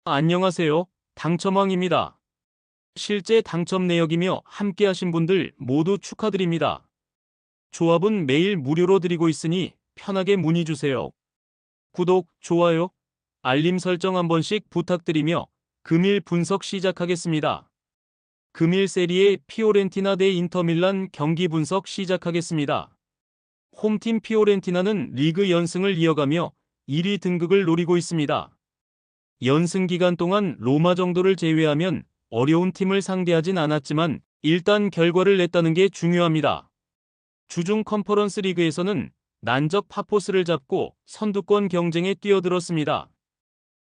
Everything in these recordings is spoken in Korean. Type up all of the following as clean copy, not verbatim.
안녕하세요. 당첨왕입니다. 실제 당첨 내역이며 함께하신 분들 모두 축하드립니다. 조합은 매일 무료로 드리고 있으니 편하게 문의 주세요. 구독, 좋아요, 알림 설정 한 번씩 부탁드리며 금일 분석 시작하겠습니다. 금일 세리에 피오렌티나 대 인터밀란 경기 분석 시작하겠습니다. 홈팀 피오렌티나는 리그 연승을 이어가며 1위 등극을 노리고 있습니다. 연승 기간 동안 로마 정도를 제외하면 어려운 팀을 상대하진 않았지만 일단 결과를 냈다는 게 중요합니다. 주중 컨퍼런스 리그에서는 난적 파포스를 잡고 선두권 경쟁에 뛰어들었습니다.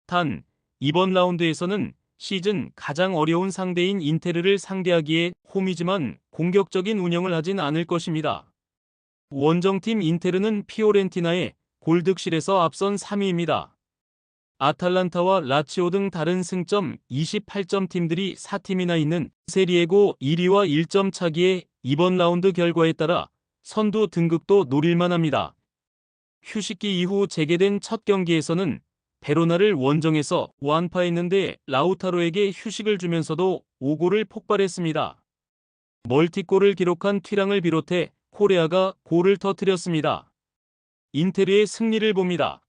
단, 이번 라운드에서는 시즌 가장 어려운 상대인 인테르를 상대하기에 홈이지만 공격적인 운영을 하진 않을 것입니다. 원정팀 인테르는 피오렌티나의 골득실에서 앞선 3위입니다. 아탈란타와 라치오 등 다른 승점 28점 팀들이 4팀이나 있는 세리에고 1위와 1점 차기에 이번 라운드 결과에 따라 선두 등극도 노릴만합니다. 휴식기 이후 재개된 첫 경기에서는 베로나를 원정에서 완파했는데 라우타로에게 휴식을 주면서도 5골을 폭발했습니다. 멀티골을 기록한 튀랑을 비롯해 코레아가 골을 터뜨렸습니다. 인테르의 승리를 봅니다.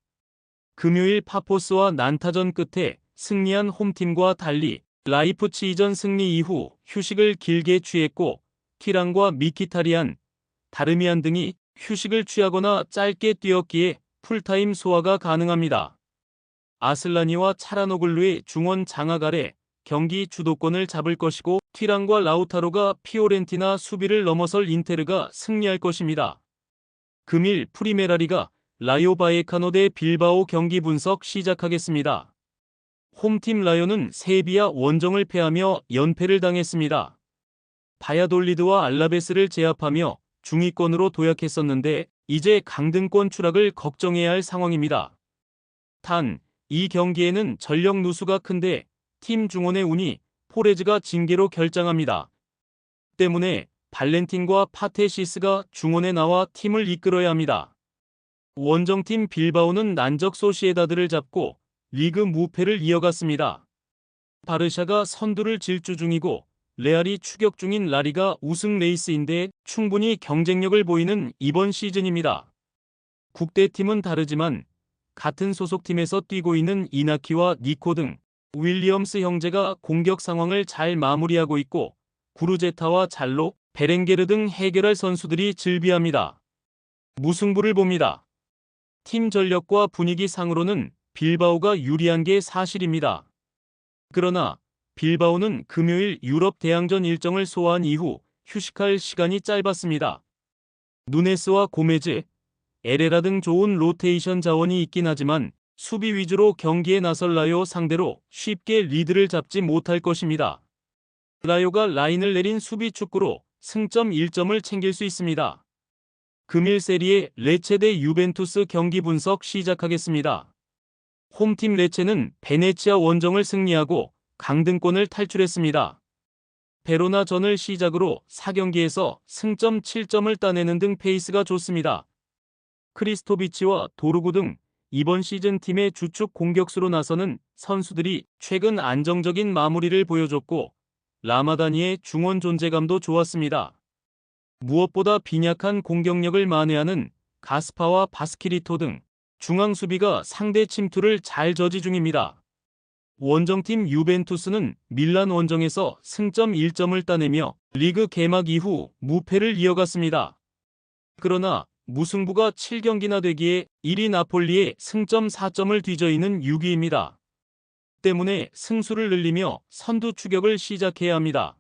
금요일 파포스와 난타전 끝에 승리한 홈팀과 달리 라이프치히전 승리 이후 휴식을 길게 취했고 튀랑과 미키타리안, 다르미안 등이 휴식을 취하거나 짧게 뛰었기에 풀타임 소화가 가능합니다. 아슬라니와 차라노글루의 중원 장악 아래 경기 주도권을 잡을 것이고 튀랑과 라우타로가 피오렌티나 수비를 넘어설 인테르가 승리할 것입니다. 금일 프리메라리가 라요 바예카노 대 빌바오 경기 분석 시작하겠습니다. 홈팀 라요는 세비야 원정을 패하며 연패를 당했습니다. 바야돌리드와 알라베스를 제압하며 중위권으로 도약했었는데 이제 강등권 추락을 걱정해야 할 상황입니다. 단, 이 경기에는 전력 누수가 큰데 팀 중원의 운이 포레즈가 징계로 결장합니다. 때문에 발렌틴과 파테시스가 중원에 나와 팀을 이끌어야 합니다. 원정팀 빌바오는 난적 소시에다드를 잡고 리그 무패를 이어갔습니다. 바르샤가 선두를 질주 중이고 레알이 추격 중인 라리가 우승 레이스인데 충분히 경쟁력을 보이는 이번 시즌입니다. 국대팀은 다르지만 같은 소속팀에서 뛰고 있는 이나키와 니코 등 윌리엄스 형제가 공격 상황을 잘 마무리하고 있고 구르제타와 잘로, 베렌게르 등 해결할 선수들이 즐비합니다. 무승부를 봅니다. 팀 전력과 분위기 상으로는 빌바오가 유리한 게 사실입니다. 그러나 빌바오는 금요일 유럽 대항전 일정을 소화한 이후 휴식할 시간이 짧았습니다. 누네스와 고메즈, 에레라 등 좋은 로테이션 자원이 있긴 하지만 수비 위주로 경기에 나설 라요 상대로 쉽게 리드를 잡지 못할 것입니다. 라요가 라인을 내린 수비 축구로 승점 1점을 챙길 수 있습니다. 금일 세리에 레체 대 유벤투스 경기 분석 시작하겠습니다. 홈팀 레체는 베네치아 원정을 승리하고 강등권을 탈출했습니다. 베로나전을 시작으로 4경기에서 승점 7점을 따내는 등 페이스가 좋습니다. 크리스토비치와 도르구 등 이번 시즌 팀의 주축 공격수로 나서는 선수들이 최근 안정적인 마무리를 보여줬고 라마다니의 중원 존재감도 좋았습니다. 무엇보다 빈약한 공격력을 만회하는 가스파와 바스키리토 등 중앙 수비가 상대 침투를 잘 저지 중입니다. 원정팀 유벤투스는 밀란 원정에서 승점 1점을 따내며 리그 개막 이후 무패를 이어갔습니다. 그러나 무승부가 7경기나 되기에 1위 나폴리에 승점 4점을 뒤져있는 6위입니다. 때문에 승수를 늘리며 선두 추격을 시작해야 합니다.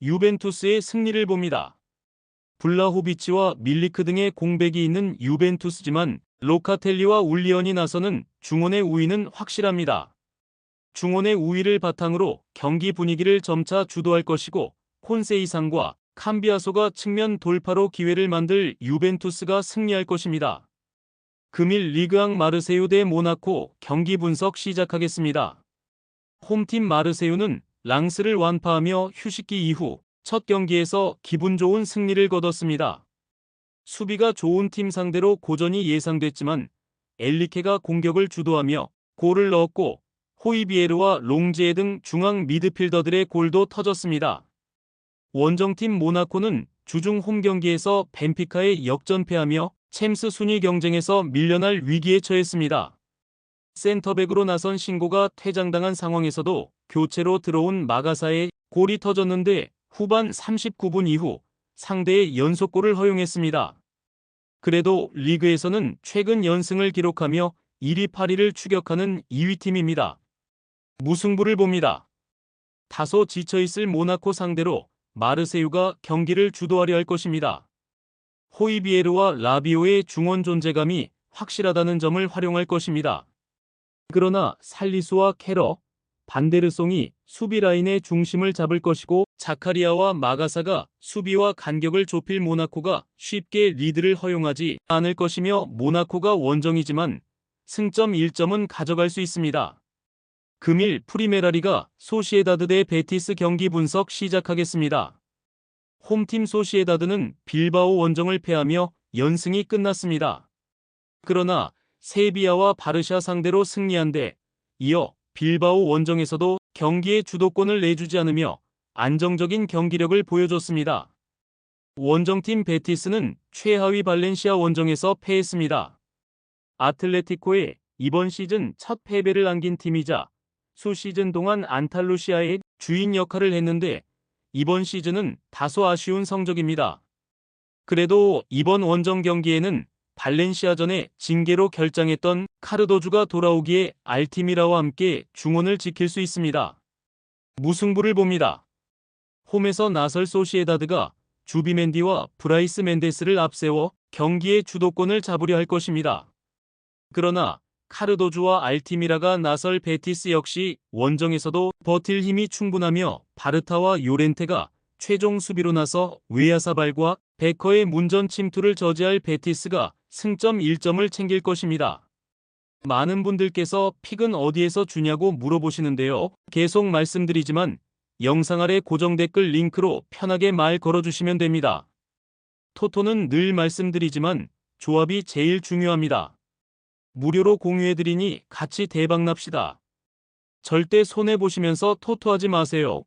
유벤투스의 승리를 봅니다. 블라호비치와 밀리크 등의 공백이 있는 유벤투스지만 로카텔리와 울리언이 나서는 중원의 우위는 확실합니다. 중원의 우위를 바탕으로 경기 분위기를 점차 주도할 것이고 콘세이상과 캄비아소가 측면 돌파로 기회를 만들 유벤투스가 승리할 것입니다. 금일 리그앙 마르세유 대 모나코 경기 분석 시작하겠습니다. 홈팀 마르세유는 랑스를 완파하며 휴식기 이후 첫 경기에서 기분 좋은 승리를 거뒀습니다. 수비가 좋은 팀 상대로 고전이 예상됐지만 엘리케가 공격을 주도하며 골을 넣었고 호이비에르와 롱지에 등 중앙 미드필더들의 골도 터졌습니다. 원정팀 모나코는 주중 홈 경기에서 벤피카에 역전패하며 챔스 순위 경쟁에서 밀려날 위기에 처했습니다. 센터백으로 나선 신고가 퇴장당한 상황에서도 교체로 들어온 마가사의 골이 터졌는데 후반 39분 이후 상대의 연속골을 허용했습니다. 그래도 리그에서는 최근 연승을 기록하며 1위 8위를 추격하는 2위 팀입니다. 무승부를 봅니다. 다소 지쳐있을 모나코 상대로 마르세유가 경기를 주도하려 할 것입니다. 호이비에르와 라비오의 중원 존재감이 확실하다는 점을 활용할 것입니다. 그러나 살리수와 케러, 반데르송이 수비 라인의 중심을 잡을 것이고 자카리아와 마가사가 수비와 간격을 좁힐 모나코가 쉽게 리드를 허용하지 않을 것이며 모나코가 원정이지만 승점 1점은 가져갈 수 있습니다. 금일 프리메라리가 소시에다드 대 베티스 경기 분석 시작하겠습니다. 홈팀 소시에다드는 빌바오 원정을 패하며 연승이 끝났습니다. 그러나 세비야와 바르샤 상대로 승리한 데 이어 빌바오 원정에서도 경기의 주도권을 내주지 않으며 안정적인 경기력을 보여줬습니다. 원정팀 베티스는 최하위 발렌시아 원정에서 패했습니다. 아틀레티코의 이번 시즌 첫 패배를 안긴 팀이자 수시즌 동안 안탈루시아의 주인 역할을 했는데 이번 시즌은 다소 아쉬운 성적입니다. 그래도 이번 원정 경기에는 발렌시아전에 징계로 결장했던 카르도주가 돌아오기에 알티미라와 함께 중원을 지킬 수 있습니다. 무승부를 봅니다. 홈에서 나설 소시에다드가 주비멘디와 브라이스 멘데스를 앞세워 경기의 주도권을 잡으려 할 것입니다. 그러나 카르도주와 알티미라가 나설 베티스 역시 원정에서도 버틸 힘이 충분하며 바르타와 요렌테가 최종 수비로 나서 웨야사발과 베커의 문전 침투를 저지할 베티스가 승점 1점을 챙길 것입니다. 많은 분들께서 픽은 어디에서 주냐고 물어보시는데요. 계속 말씀드리지만 영상 아래 고정 댓글 링크로 편하게 말 걸어주시면 됩니다. 토토는 늘 말씀드리지만 조합이 제일 중요합니다. 무료로 공유해드리니 같이 대박납시다. 절대 손해보시면서 토토하지 마세요.